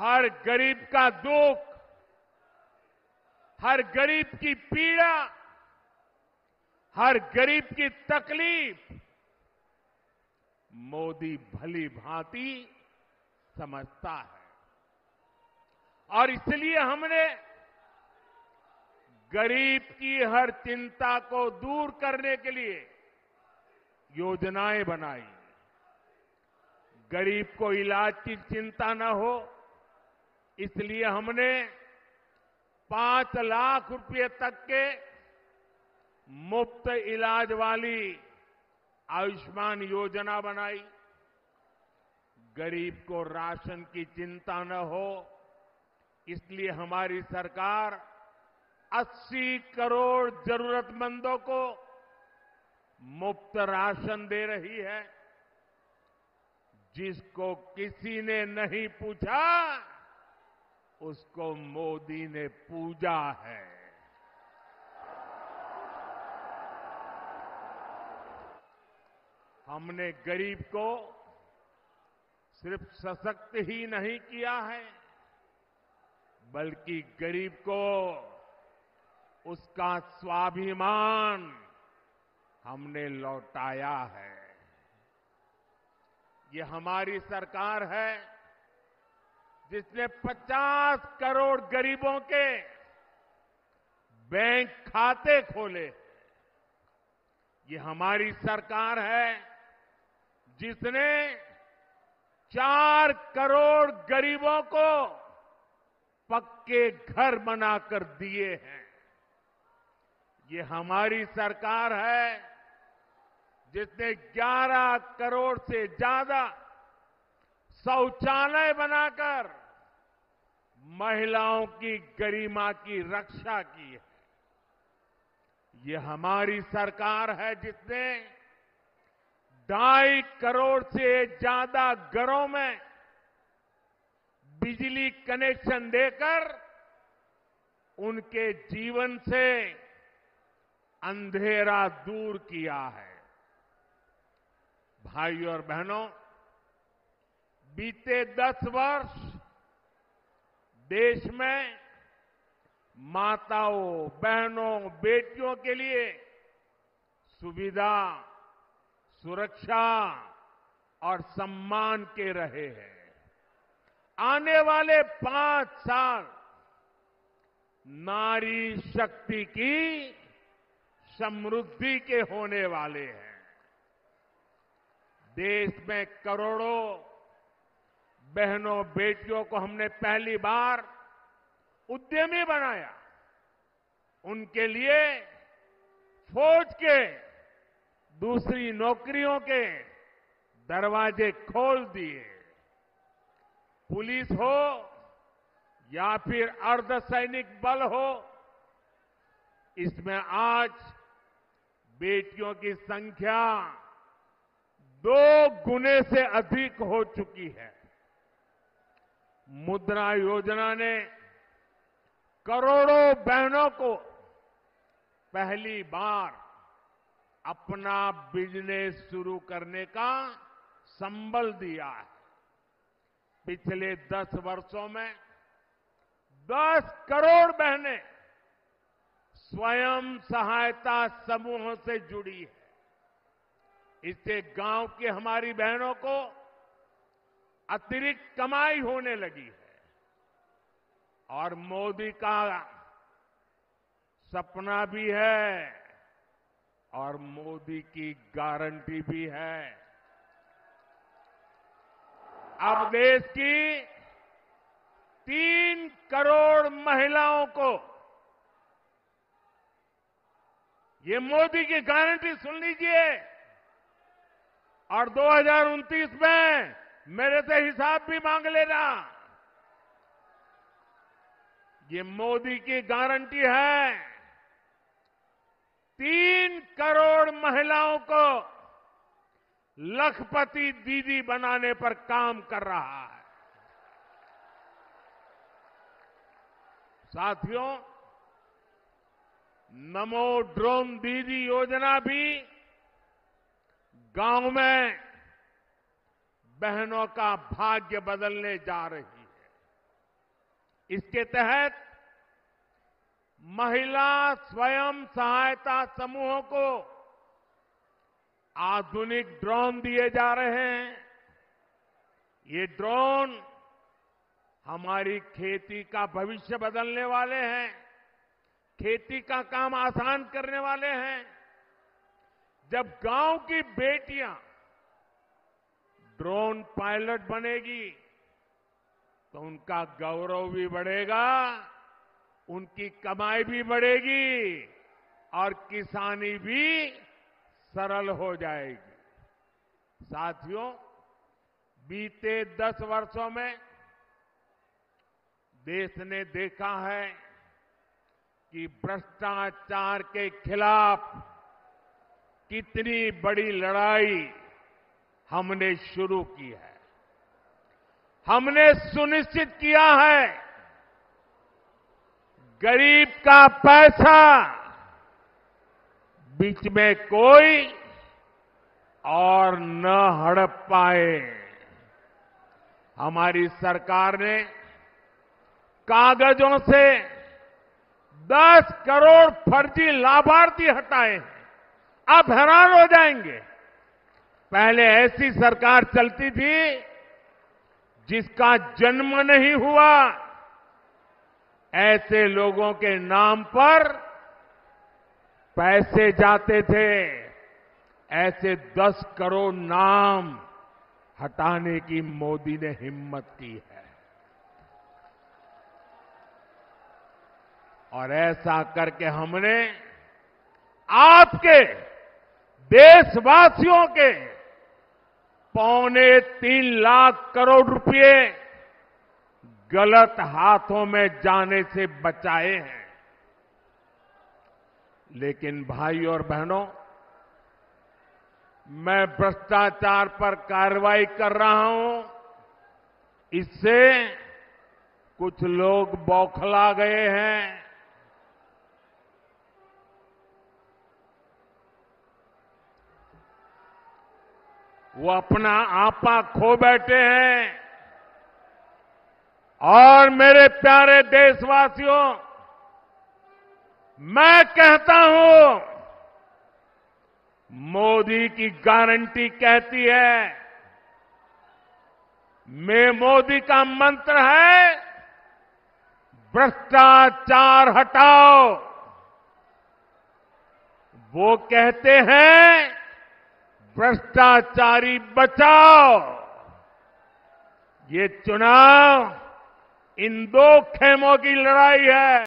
हर गरीब का दुख, हर गरीब की पीड़ा, हर गरीब की तकलीफ मोदी भली भांति समझता है। और इसलिए हमने गरीब की हर चिंता को दूर करने के लिए योजनाएं बनाई। गरीब को इलाज की चिंता न हो, इसलिए हमने 5 लाख रुपए तक के मुफ्त इलाज वाली आयुष्मान योजना बनाई। गरीब को राशन की चिंता न हो, इसलिए हमारी सरकार 80 करोड़ जरूरतमंदों को मुफ्त राशन दे रही है। जिसको किसी ने नहीं पूछा, उसको मोदी ने पूजा है। हमने गरीब को सिर्फ सशक्त ही नहीं किया है, बल्कि गरीब को उसका स्वाभिमान हमने लौटाया है। ये हमारी सरकार है जिसने 50 करोड़ गरीबों के बैंक खाते खोले। ये हमारी सरकार है जिसने 4 करोड़ गरीबों को पक्के घर बनाकर दिए हैं। ये हमारी सरकार है जिसने 11 करोड़ से ज्यादा शौचालय बनाकर महिलाओं की गरिमा की रक्षा की है। ये हमारी सरकार है जिसने 2.5 करोड़ से ज्यादा घरों में बिजली कनेक्शन देकर उनके जीवन से अंधेरा दूर किया है। भाइयों और बहनों, बीते 10 वर्ष देश में माताओं, बहनों, बेटियों के लिए सुविधा, सुरक्षा और सम्मान के रहे हैं। आने वाले 5 साल नारी शक्ति की समृद्धि के होने वाले हैं। देश में करोड़ों बहनों, बेटियों को हमने पहली बार उद्यमी बनाया। उनके लिए फौज के दूसरी नौकरियों के दरवाजे खोल दिए। पुलिस हो या फिर अर्धसैनिक बल हो, इसमें आज बेटियों की संख्या 2 गुने से अधिक हो चुकी है। मुद्रा योजना ने करोड़ों बहनों को पहली बार अपना बिजनेस शुरू करने का संबल दिया है। पिछले 10 वर्षों में 10 करोड़ बहनें स्वयं सहायता समूहों से जुड़ी है। इससे गांव की हमारी बहनों को अतिरिक्त कमाई होने लगी है। और मोदी का सपना भी है और मोदी की गारंटी भी है। अब देश की 3 करोड़ महिलाओं को ये मोदी की गारंटी सुन लीजिए। और 2029 में मेरे से हिसाब भी मांग लेना। ये मोदी की गारंटी है। 3 करोड़ महिलाओं को लखपति दीदी बनाने पर काम कर रहा है। साथियों, नमो ड्रोन दीदी योजना भी गांव में बहनों का भाग्य बदलने जा रही है। इसके तहत महिला स्वयं सहायता समूहों को आधुनिक ड्रोन दिए जा रहे हैं। ये ड्रोन हमारी खेती का भविष्य बदलने वाले हैं, खेती का काम आसान करने वाले हैं। जब गांव की बेटियां ड्रोन पायलट बनेगी तो उनका गौरव भी बढ़ेगा, उनकी कमाई भी बढ़ेगी और किसानी भी सरल हो जाएगी। साथियों, बीते 10 वर्षों में देश ने देखा है कि भ्रष्टाचार के खिलाफ कितनी बड़ी लड़ाई हमने शुरू की है। हमने सुनिश्चित किया है गरीब का पैसा बीच में कोई और न हड़प पाए। हमारी सरकार ने कागजों से 10 करोड़ फर्जी लाभार्थी हटाए हैं। आप हैरान हो जाएंगे, पहले ऐसी सरकार चलती थी जिसका जन्म नहीं हुआ, ऐसे लोगों के नाम पर पैसे जाते थे। ऐसे 10 करोड़ नाम हटाने की मोदी ने हिम्मत की है और ऐसा करके हमने आपके देशवासियों के 3.25 लाख करोड़ रुपए गलत हाथों में जाने से बचाए हैं। लेकिन भाई और बहनों, मैं भ्रष्टाचार पर कार्रवाई कर रहा हूं, इससे कुछ लोग बौखला गए हैं। वो अपना आपा खो बैठे हैं। और मेरे प्यारे देशवासियों, मैं कहता हूं, मोदी की गारंटी कहती है, मोदी का मंत्र है भ्रष्टाचार हटाओ। वो कहते हैं भ्रष्टाचारी बचाओ। ये चुनाव इन 2 खेमों की लड़ाई है।